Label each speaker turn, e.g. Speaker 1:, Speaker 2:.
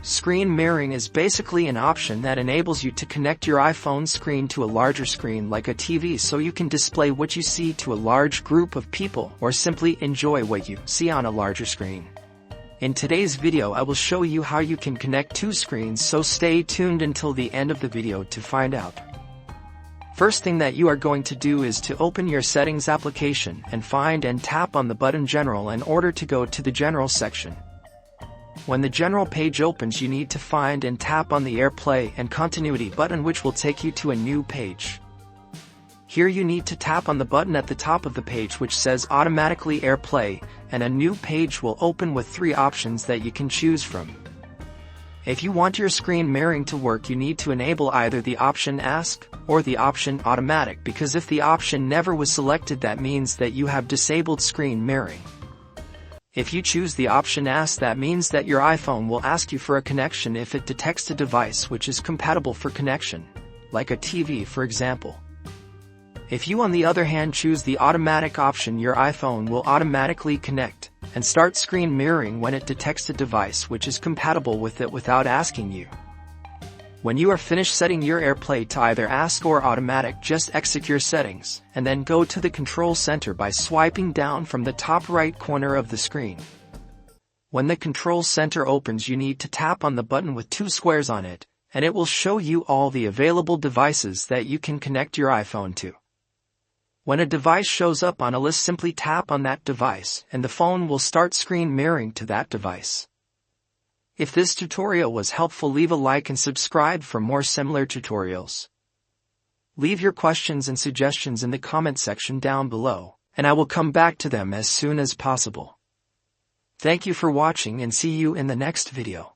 Speaker 1: Screen mirroring is basically an option that enables you to connect your iPhone screen to a larger screen like a TV so you can display what you see to a large group of people or simply enjoy what you see on a larger screen. In today's video I will show you how you can connect two screens, so stay tuned until the end of the video to find out. First thing that you are going to do is to open your settings application and find and tap on the button General in order to go to the General section. When the General page opens, you need to find and tap on the AirPlay and Continuity button, which will take you to a new page. Here you need to tap on the button at the top of the page which says Automatically AirPlay, and a new page will open with 3 options that you can choose from. If you want your screen mirroring to work, you need to enable either the option Ask or the option Automatic, because if the option never was selected, that means that you have disabled screen mirroring. If you choose the option Ask, that means that your iPhone will ask you for a connection if it detects a device which is compatible for connection, like a TV for example. If you on the other hand choose the Automatic option, your iPhone will automatically connect and start screen mirroring when it detects a device which is compatible with it without asking you. When you are finished setting your AirPlay to either Ask or Automatic, just exit your settings and then go to the Control Center by swiping down from the top right corner of the screen. When the Control Center opens, you need to tap on the button with 2 squares on it, and it will show you all the available devices that you can connect your iPhone to. When a device shows up on a list, simply tap on that device and the phone will start screen mirroring to that device. If this tutorial was helpful, leave a like and subscribe for more similar tutorials. Leave your questions and suggestions in the comment section down below, and I will come back to them as soon as possible. Thank you for watching and see you in the next video.